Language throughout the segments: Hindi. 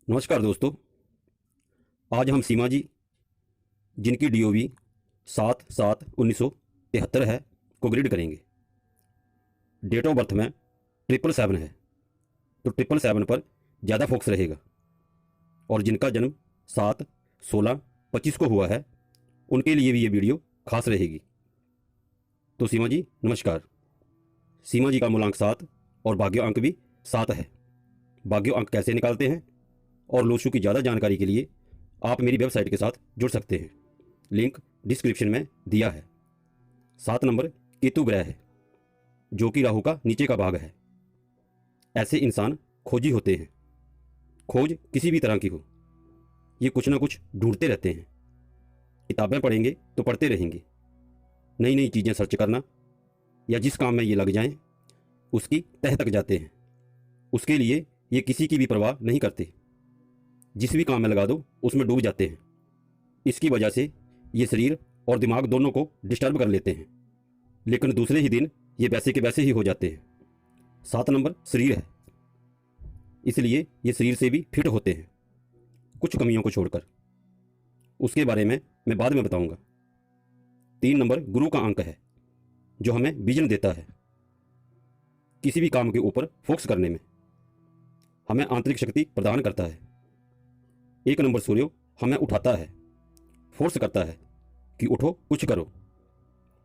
नमस्कार दोस्तों। आज हम सीमा जी, जिनकी डीओवी 7/7/1973 है, को ग्रिड करेंगे। डेट ऑफ बर्थ में 777 है, तो 777 पर ज़्यादा फोकस रहेगा। और जिनका जन्म 7/16/25 को हुआ है, उनके लिए भी ये वीडियो खास रहेगी। तो सीमा जी नमस्कार। सीमा जी का मूलांक 7 और भाग्य अंक भी 7 है। भाग्य अंक कैसे निकालते हैं और लोशु की ज़्यादा जानकारी के लिए आप मेरी वेबसाइट के साथ जुड़ सकते हैं। लिंक डिस्क्रिप्शन में दिया है। 7 नंबर केतु ग्रह है, जो कि राहु का नीचे का भाग है। ऐसे इंसान खोजी होते हैं। खोज किसी भी तरह की हो, ये कुछ ना कुछ ढूंढते रहते हैं। किताबें पढ़ेंगे तो पढ़ते रहेंगे। नई नई चीज़ें सर्च करना या जिस काम में ये लग जाएं, उसकी तह तक जाते हैं। उसके लिए ये किसी की भी परवाह नहीं करते। जिस भी काम में लगा दो उसमें डूब जाते हैं। इसकी वजह से ये शरीर और दिमाग दोनों को डिस्टर्ब कर लेते हैं, लेकिन दूसरे ही दिन ये वैसे के वैसे ही हो जाते हैं। 7 नंबर शरीर है, इसलिए ये शरीर से भी फिट होते हैं, कुछ कमियों को छोड़कर। उसके बारे में मैं बाद में बताऊंगा। 3 नंबर गुरु का अंक है, जो हमें विजन देता है किसी भी काम के ऊपर फोकस करने में। हमें आंतरिक शक्ति प्रदान करता है। 1 नंबर सूर्य हमें उठाता है, फोर्स करता है कि उठो, कुछ करो,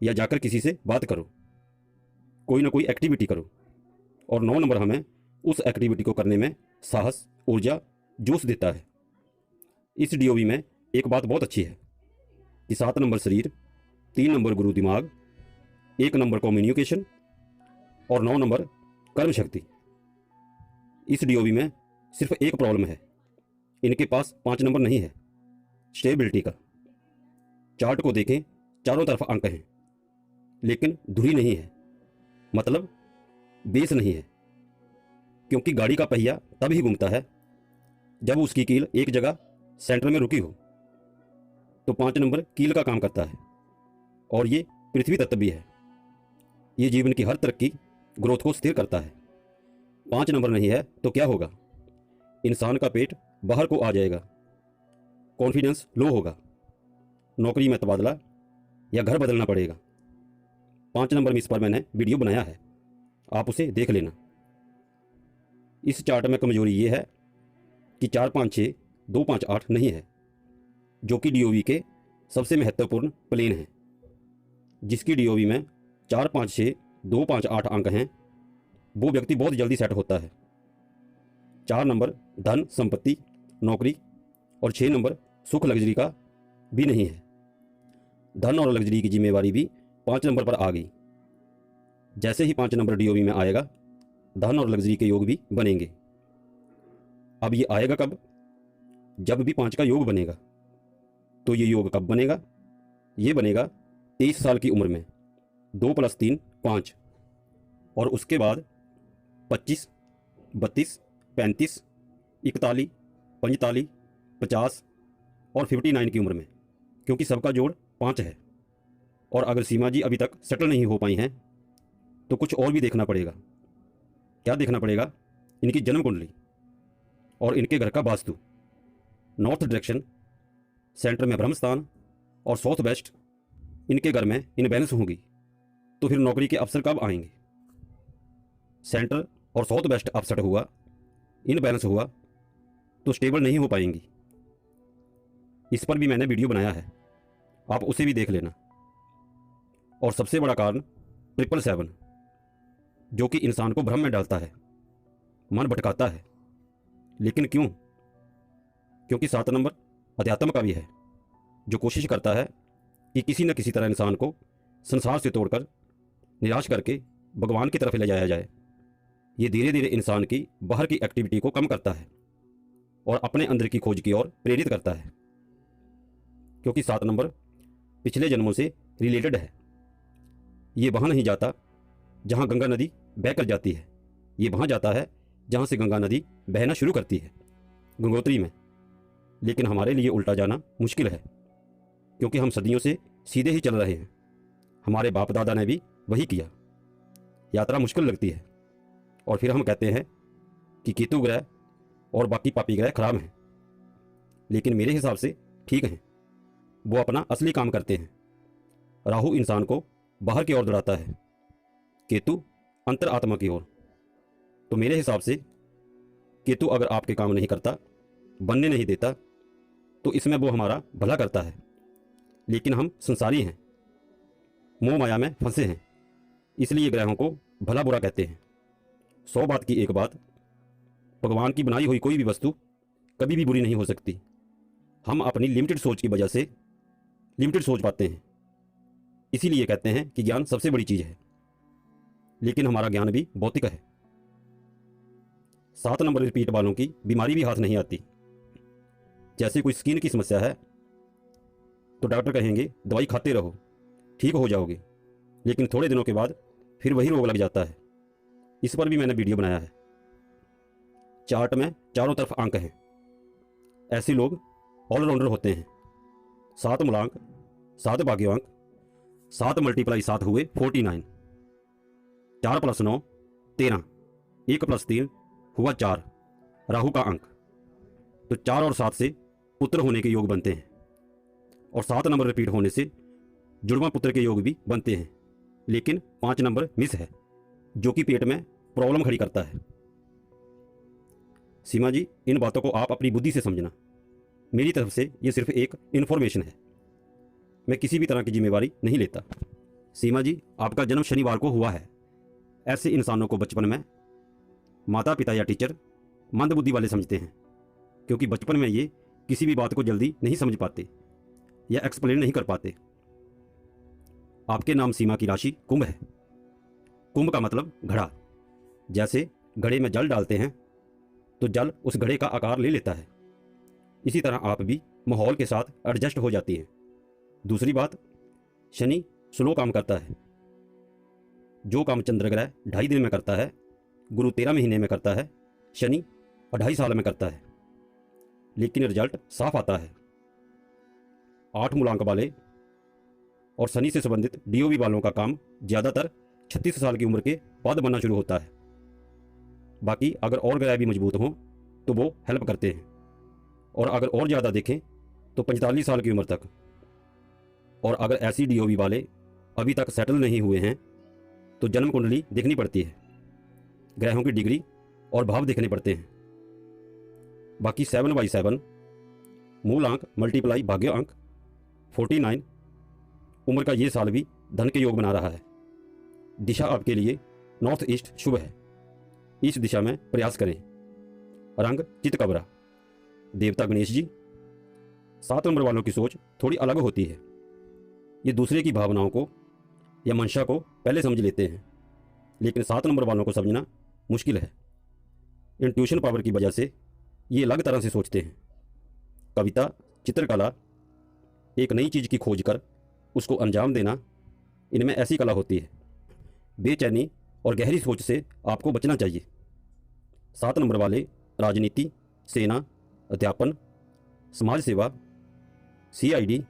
या जाकर किसी से बात करो, कोई ना कोई एक्टिविटी करो। और 9 नंबर हमें उस एक्टिविटी को करने में साहस, ऊर्जा, जोश देता है। इस डीओवी में एक बात बहुत अच्छी है कि 7 नंबर शरीर, 3 नंबर गुरु दिमाग, 1 नंबर कम्युनिकेशन और 9 नंबर कर्म शक्ति। इस डीओवी में सिर्फ एक प्रॉब्लम है, इनके पास 5 नंबर नहीं है, स्टेबिलिटी का। चार्ट को देखें, चारों तरफ अंक हैं, लेकिन धुरी नहीं है, मतलब बेस नहीं है। क्योंकि गाड़ी का पहिया तब ही घूमता है जब उसकी कील एक जगह सेंटर में रुकी हो। तो 5 नंबर कील का काम करता है, और ये पृथ्वी तत्व भी है। ये जीवन की हर तरक्की, ग्रोथ को स्थिर करता है। 5 नंबर नहीं है तो क्या होगा? इंसान का पेट बाहर को आ जाएगा, कॉन्फिडेंस लो होगा, नौकरी में तबादला या घर बदलना पड़ेगा। 5 नंबर में इस पर मैंने वीडियो बनाया है, आप उसे देख लेना। इस चार्ट में कमजोरी ये है कि 4-5-6 2-5-8 नहीं है, जो कि डीओवी के सबसे महत्वपूर्ण प्लेन है। जिसकी डीओवी में 4-5-6 2-5-8 अंक हैं, वो व्यक्ति बहुत जल्दी सेट होता है। 4 नंबर धन, संपत्ति, नौकरी और 6 नंबर सुख, लग्जरी का भी नहीं है। धन और लग्जरी की जिम्मेवारी भी 5 नंबर पर आ गई। जैसे ही 5 नंबर डीओवी में आएगा, धन और लग्जरी के योग भी बनेंगे। अब ये आएगा कब? जब भी 5 का योग बनेगा। तो ये योग कब बनेगा? ये बनेगा 23 साल की उम्र में। 2 + 3 5, और उसके बाद 25, 32, 35, 41, 45, 50 और 59 की उम्र में, क्योंकि सबका जोड़ 5 है। और अगर सीमा जी अभी तक सेटल नहीं हो पाई हैं, तो कुछ और भी देखना पड़ेगा। क्या देखना पड़ेगा? इनकी जन्म कुंडली और इनके घर का वास्तु। नॉर्थ डायरेक्शन, सेंटर में ब्रह्मस्थान और साउथ वेस्ट इनके घर में इनबैलेंस होंगी, तो फिर नौकरी के अवसर कब आएंगे? सेंटर और साउथ वेस्ट अपसेट हुआ, इनबैलेंस हुआ, तो स्टेबल नहीं हो पाएंगी। इस पर भी मैंने वीडियो बनाया है, आप उसे भी देख लेना। और सबसे बड़ा कारण 777, जो कि इंसान को भ्रम में डालता है, मन भटकाता है। लेकिन क्यों? क्योंकि 7 नंबर अध्यात्म का भी है, जो कोशिश करता है कि किसी न किसी तरह इंसान को संसार से तोड़कर, निराश करके भगवान की तरफ ले जाया जाए। ये धीरे धीरे इंसान की बाहर की एक्टिविटी को कम करता है और अपने अंदर की खोज की ओर प्रेरित करता है। क्योंकि 7 नंबर पिछले जन्मों से रिलेटेड है। ये वहाँ नहीं जाता जहाँ गंगा नदी बह कर जाती है, ये वहाँ जाता है जहाँ से गंगा नदी बहना शुरू करती है, गंगोत्री में। लेकिन हमारे लिए उल्टा जाना मुश्किल है, क्योंकि हम सदियों से सीधे ही चल रहे हैं। हमारे बाप दादा ने भी वही किया। यात्रा मुश्किल लगती है, और फिर हम कहते हैं कि केतु ग्रह और बाकी पापी ग्रह खराब हैं, लेकिन मेरे हिसाब से ठीक हैं। वो अपना असली काम करते हैं। राहु इंसान को बाहर की ओर दौड़ाता है, केतु अंतर आत्मा की ओर। तो मेरे हिसाब से केतु अगर आपके काम नहीं करता, बनने नहीं देता, तो इसमें वो हमारा भला करता है। लेकिन हम संसारी हैं, मोह माया में फंसे हैं, इसलिए ग्रहों को भला बुरा कहते हैं। 100 बात की एक बात, भगवान की बनाई हुई कोई भी वस्तु कभी भी बुरी नहीं हो सकती। हम अपनी लिमिटेड सोच की वजह से लिमिटेड सोच पाते हैं। इसीलिए कहते हैं कि ज्ञान सबसे बड़ी चीज़ है, लेकिन हमारा ज्ञान भी भौतिक है। 7 नंबर रिपीट वालों की बीमारी भी हाथ नहीं आती। जैसे कोई स्किन की समस्या है तो डॉक्टर कहेंगे दवाई खाते रहो, ठीक हो जाओगे, लेकिन थोड़े दिनों के बाद फिर वही रोग लग जाता है। इस पर भी मैंने वीडियो बनाया है। चार्ट में चारों तरफ अंक हैं। ऐसे लोग ऑलराउंडर होते हैं। 7 मूलांक, 7 भाग्यों अंक, 7 × 7 हुए 49, 4 + 9 13, 1 + 3 हुआ 4, राहु का अंक। तो 4 और 7 से पुत्र होने के योग बनते हैं, और 7 नंबर रिपीट होने से जुड़वा पुत्र के योग भी बनते हैं। लेकिन 5 नंबर मिस है, जो कि पेट में प्रॉब्लम खड़ी करता है। सीमा जी, इन बातों को आप अपनी बुद्धि से समझना। मेरी तरफ से ये सिर्फ एक इन्फॉर्मेशन है, मैं किसी भी तरह की जिम्मेवारी नहीं लेता। सीमा जी, आपका जन्म शनिवार को हुआ है। ऐसे इंसानों को बचपन में माता पिता या टीचर मंदबुद्धि वाले समझते हैं, क्योंकि बचपन में ये किसी भी बात को जल्दी नहीं समझ पाते या एक्सप्लेन नहीं कर पाते। आपके नाम सीमा की राशि कुंभ है। कुंभ का मतलब घड़ा। जैसे घड़े में जल डालते हैं तो जल उस घड़े का आकार ले लेता है, इसी तरह आप भी माहौल के साथ एडजस्ट हो जाती हैं। दूसरी बात, शनि स्लो काम करता है। जो काम चंद्र ग्रह 2.5 दिन में करता है, गुरु 13 महीने में करता है, शनि 2.5 साल में करता है, लेकिन रिजल्ट साफ आता है। 8 मूलांक वाले और शनि से संबंधित डीओवी वालों का काम ज़्यादातर 36 साल की उम्र के बाद बनना शुरू होता है। बाकी अगर और ग्रह भी मजबूत हों तो वो हेल्प करते हैं, और अगर और ज़्यादा देखें तो 45 साल की उम्र तक। और अगर ऐसी डीओवी वाले अभी तक सेटल नहीं हुए हैं तो जन्म कुंडली देखनी पड़ती है, ग्रहों की डिग्री और भाव देखने पड़ते हैं। बाकी 7/7 मूलांक × भाग्य अंक 49 उम्र का ये साल भी धन के योग बना रहा है। दिशा आपके लिए नॉर्थ ईस्ट शुभ है, इस दिशा में प्रयास करें। रंग चितकबरा। देवता गणेश जी। 7 नंबर वालों की सोच थोड़ी अलग होती है। ये दूसरे की भावनाओं को या मंशा को पहले समझ लेते हैं, लेकिन 7 नंबर वालों को समझना मुश्किल है। इंट्यूशन पावर की वजह से ये अलग तरह से सोचते हैं। कविता, चित्रकला, एक नई चीज़ की खोज कर उसको अंजाम देना, इनमें ऐसी कला होती है। बेचैनी और गहरी सोच से आपको बचना चाहिए। 7 नंबर वाले राजनीति, सेना, अध्यापन, समाज सेवा, CID,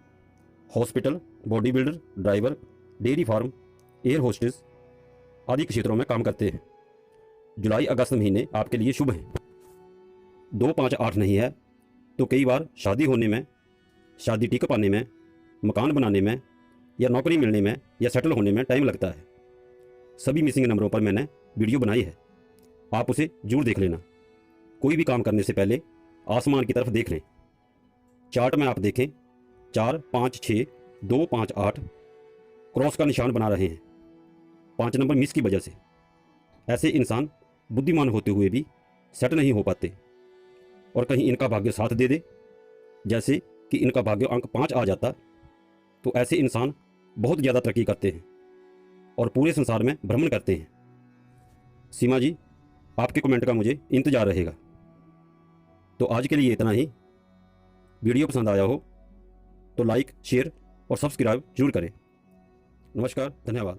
hospital, body builder, driver, dairy farm, air hostess आदि क्षेत्रों में काम करते हैं। जुलाई अगस्त महीने आपके लिए शुभ हैं। 2, 5, 8 नहीं है तो कई बार शादी होने में, शादी टिक पाने में, मकान बनाने में या नौकरी मिलने में या सेटल होने में टाइम लगता है। सभी मिसिंग नंबरों पर मैंने वीडियो बनाई है, आप उसे जरूर देख लेना। कोई भी काम करने से पहले आसमान की तरफ देख लें। चार्ट में आप देखें 4, 5, 6, 2, 5, 8 क्रॉस का निशान बना रहे हैं, 5 नंबर मिस की वजह से। ऐसे इंसान बुद्धिमान होते हुए भी सेट नहीं हो पाते, और कहीं इनका भाग्य साथ दे दे, जैसे कि इनका भाग्य अंक 5 आ जाता, तो ऐसे इंसान बहुत ज़्यादा तरक्की करते हैं और पूरे संसार में भ्रमण करते हैं। सीमा जी, आपके कमेंट का मुझे इंतजार रहेगा। तो आज के लिए इतना ही। वीडियो पसंद आया हो तो लाइक, शेयर और सब्सक्राइब जरूर करें। नमस्कार, धन्यवाद।